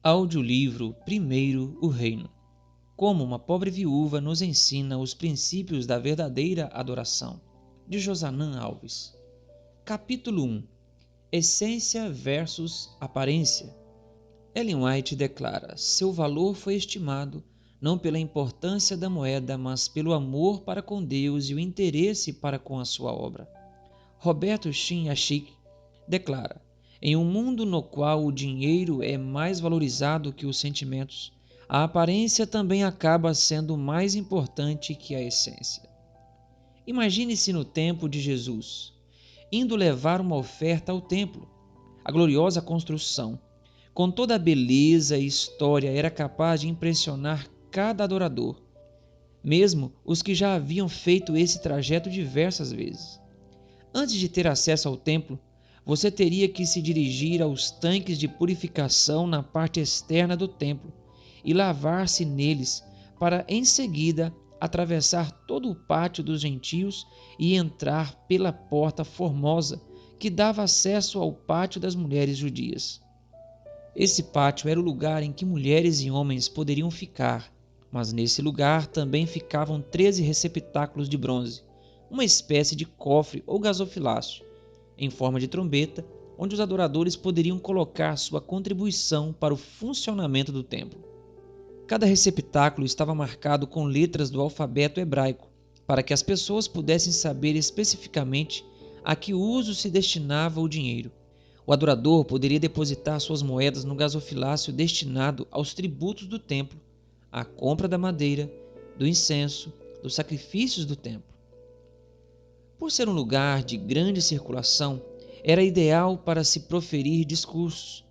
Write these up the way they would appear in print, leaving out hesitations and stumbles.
Audiolivro Primeiro o Reino. Como uma pobre viúva nos ensina os princípios da verdadeira adoração. De Josanã Alves. Capítulo 1. Essência versus aparência. Ellen White declara: seu valor foi estimado não pela importância da moeda, mas pelo amor para com Deus e o interesse para com a sua obra. Roberto Shin-Ashik declara: em um mundo no qual o dinheiro é mais valorizado que os sentimentos, a aparência também acaba sendo mais importante que a essência. Imagine-se no tempo de Jesus, indo levar uma oferta ao templo. A gloriosa construção, com toda a beleza e história, era capaz de impressionar cada adorador, mesmo os que já haviam feito esse trajeto diversas vezes. Antes de ter acesso ao templo, você teria que se dirigir aos tanques de purificação na parte externa do templo e lavar-se neles, para em seguida atravessar todo o pátio dos gentios e entrar pela porta formosa que dava acesso ao pátio das mulheres judias. Esse pátio era o lugar em que mulheres e homens poderiam ficar, mas nesse lugar também ficavam 13 receptáculos de bronze, uma espécie de cofre ou gasofilácio, em forma de trombeta, onde os adoradores poderiam colocar sua contribuição para o funcionamento do templo. Cada receptáculo estava marcado com letras do alfabeto hebraico, para que as pessoas pudessem saber especificamente a que uso se destinava o dinheiro. O adorador poderia depositar suas moedas no gasofilácio destinado aos tributos do templo, à compra da madeira, do incenso, dos sacrifícios do templo. Por ser um lugar de grande circulação, era ideal para se proferir discursos.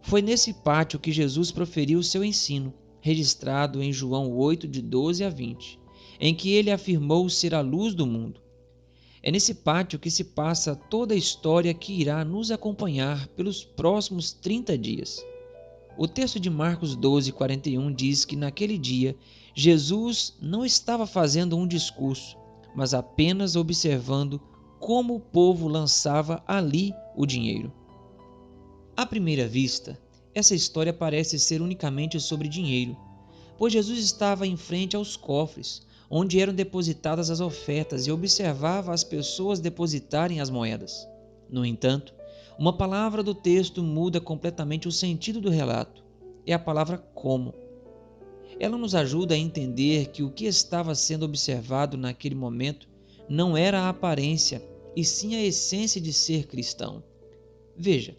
Foi nesse pátio que Jesus proferiu seu ensino, registrado em João 8, de 12 a 20, em que ele afirmou ser a luz do mundo. É nesse pátio que se passa toda a história que irá nos acompanhar pelos próximos 30 dias. O texto de Marcos 12, 41 diz que naquele dia Jesus não estava fazendo um discurso, mas apenas observando como o povo lançava ali o dinheiro. À primeira vista, essa história parece ser unicamente sobre dinheiro, pois Jesus estava em frente aos cofres, onde eram depositadas as ofertas, e observava as pessoas depositarem as moedas. No entanto, uma palavra do texto muda completamente o sentido do relato. É a palavra como. Ela nos ajuda a entender que o que estava sendo observado naquele momento não era a aparência, e sim a essência de ser cristão. Veja,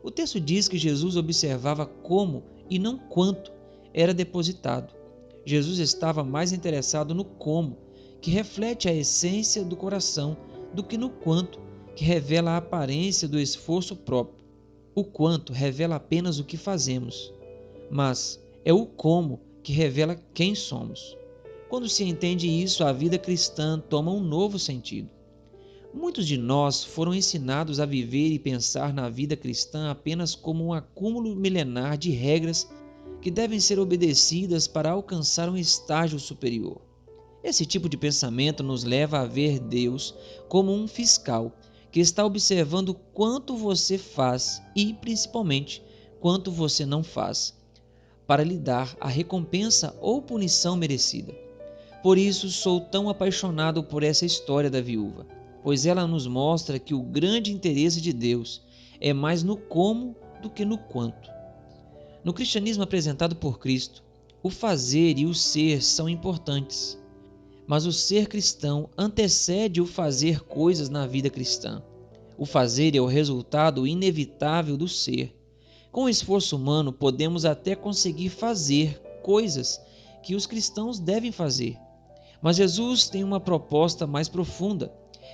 o texto diz que Jesus observava como e não quanto era depositado. Jesus estava mais interessado no como, que reflete a essência do coração, do que no quanto, que revela a aparência do esforço próprio. O quanto revela apenas o que fazemos, mas é o como que revela quem somos. Quando se entende isso, a vida cristã toma um novo sentido. Muitos de nós foram ensinados a viver e pensar na vida cristã apenas como um acúmulo milenar de regras que devem ser obedecidas para alcançar um estágio superior. Esse tipo de pensamento nos leva a ver Deus como um fiscal que está observando quanto você faz e, principalmente, quanto você não faz, para lhe dar a recompensa ou punição merecida. Por isso sou tão apaixonado por essa história da viúva, pois ela nos mostra que o grande interesse de Deus é mais no como do que no quanto. No cristianismo apresentado por Cristo, o fazer e o ser são importantes, mas o ser cristão antecede o fazer coisas na vida cristã. O fazer é o resultado inevitável do ser. Com o esforço humano, podemos até conseguir fazer coisas que os cristãos devem fazer. Mas Jesus tem uma proposta mais profunda.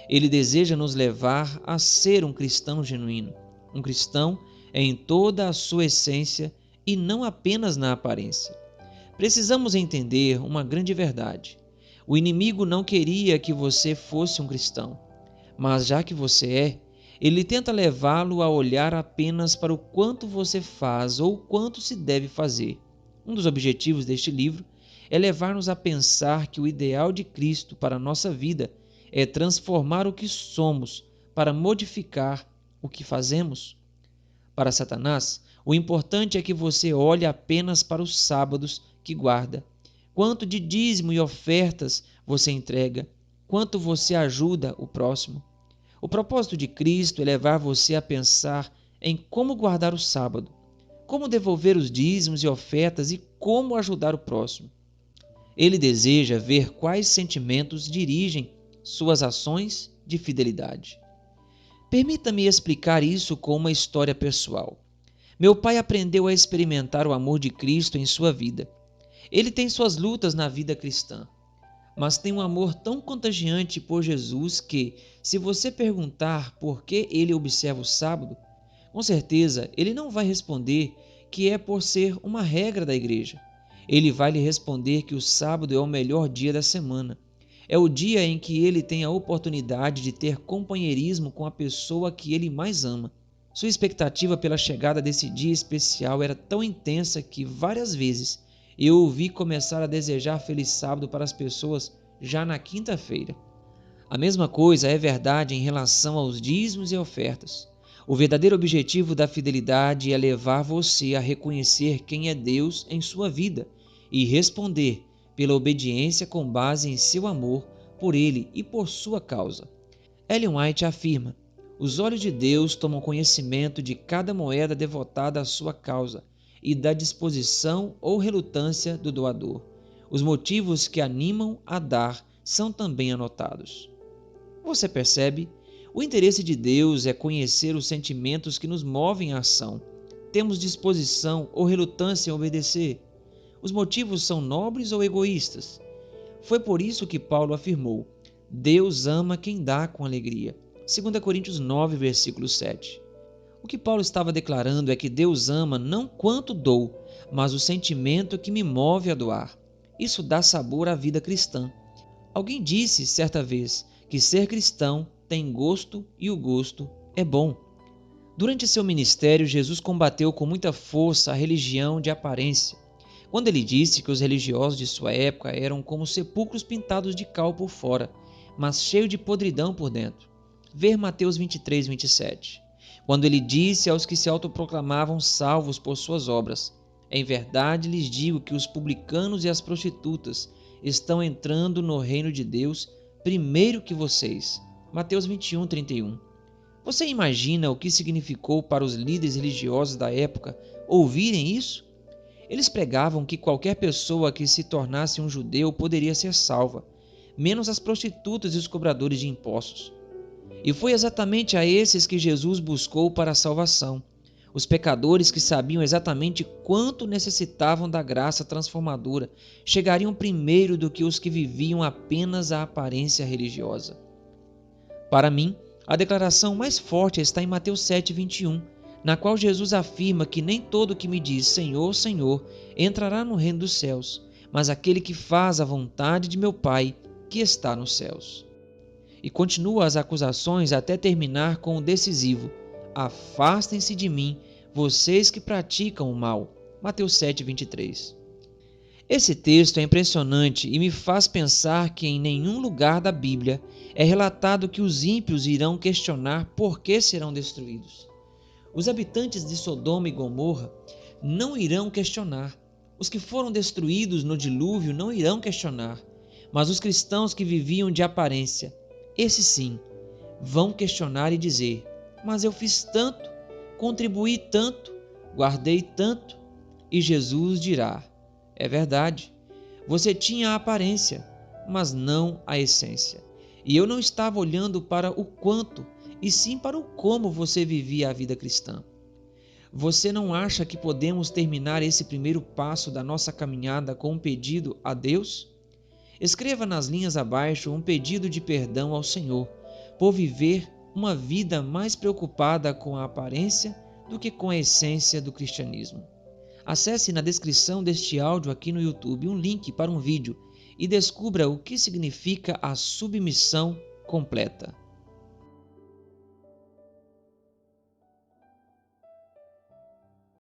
Ele deseja nos levar a ser um cristão genuíno. Um cristão em toda a sua essência e não apenas na aparência. Precisamos entender uma grande verdade. O inimigo não queria que você fosse um cristão, mas já que você é, ele tenta levá-lo a olhar apenas para o quanto você faz ou quanto se deve fazer. Um dos objetivos deste livro é levar-nos a pensar que o ideal de Cristo para a nossa vida é transformar o que somos para modificar o que fazemos. Para Satanás, O importante é que você olhe apenas para os sábados que guarda. Quanto de dízimo e ofertas você entrega? Quanto você ajuda o próximo? O propósito de Cristo é levar você a pensar em como guardar o sábado, como devolver os dízimos e ofertas e como ajudar o próximo. Ele deseja ver quais sentimentos dirigem suas ações de fidelidade. Permita-me explicar isso com uma história pessoal. Meu pai aprendeu a experimentar o amor de Cristo em sua vida. Ele tem suas lutas na vida cristã, mas tem um amor tão contagiante por Jesus que, se você perguntar por que ele observa o sábado, com certeza ele não vai responder que é por ser uma regra da igreja. Ele vai lhe responder que o sábado é o melhor dia da semana. É o dia em que ele tem a oportunidade de ter companheirismo com a pessoa que ele mais ama. Sua expectativa pela chegada desse dia especial era tão intensa que várias vezes eu ouvi começar a desejar feliz sábado para as pessoas já na quinta-feira. A mesma coisa é verdade em relação aos dízimos e ofertas. O verdadeiro objetivo da fidelidade é levar você a reconhecer quem é Deus em sua vida e responder pela obediência com base em seu amor por Ele e por sua causa. Ellen White afirma: os olhos de Deus tomam conhecimento de cada moeda devotada à sua causa e da disposição ou relutância do doador. Os motivos que animam a dar são também anotados. Você percebe? O interesse de Deus é conhecer os sentimentos que nos movem à ação. Temos disposição ou relutância em obedecer? Os motivos são nobres ou egoístas? Foi por isso que Paulo afirmou: Deus ama quem dá com alegria. 2 Coríntios 9, versículo 7. O que Paulo estava declarando é que Deus ama não quanto dou, mas o sentimento que me move a doar. Isso dá sabor à vida cristã. Alguém disse certa vez que ser cristão tem gosto e o gosto é bom. Durante seu ministério, Jesus combateu com muita força a religião de aparência, quando ele disse que os religiosos de sua época eram como sepulcros pintados de cal por fora, mas cheios de podridão por dentro. Ver Mateus 23, 27. Quando ele disse aos que se autoproclamavam salvos por suas obras: em verdade lhes digo que os publicanos e as prostitutas estão entrando no reino de Deus primeiro que vocês. Mateus 21, 31. Você imagina o que significou para os líderes religiosos da época ouvirem isso? Eles pregavam que qualquer pessoa que se tornasse um judeu poderia ser salva, menos as prostitutas e os cobradores de impostos. E foi exatamente a esses que Jesus buscou para a salvação. Os pecadores que sabiam exatamente quanto necessitavam da graça transformadora chegariam primeiro do que os que viviam apenas a aparência religiosa. Para mim, a declaração mais forte está em Mateus 7, 21, na qual Jesus afirma que nem todo que me diz Senhor, Senhor entrará no reino dos céus, mas aquele que faz a vontade de meu Pai que está nos céus. E continua as acusações até terminar com o decisivo: afastem-se de mim, vocês que praticam o mal. Mateus 7, 23. Esse texto é impressionante e me faz pensar que em nenhum lugar da Bíblia é relatado que os ímpios irão questionar por que serão destruídos. Os habitantes de Sodoma e Gomorra não irão questionar. Os que foram destruídos no dilúvio não irão questionar. Mas os cristãos que viviam de aparência, esses sim, vão questionar e dizer: mas eu fiz tanto, contribuí tanto, guardei tanto. E Jesus dirá: é verdade, você tinha a aparência, mas não a essência. E eu não estava olhando para o quanto, e sim para o como você vivia a vida cristã. Você não acha que podemos terminar esse primeiro passo da nossa caminhada com um pedido a Deus? Escreva nas linhas abaixo um pedido de perdão ao Senhor por viver uma vida mais preocupada com a aparência do que com a essência do cristianismo. Acesse na descrição deste áudio aqui no YouTube um link para um vídeo e descubra o que significa a submissão completa.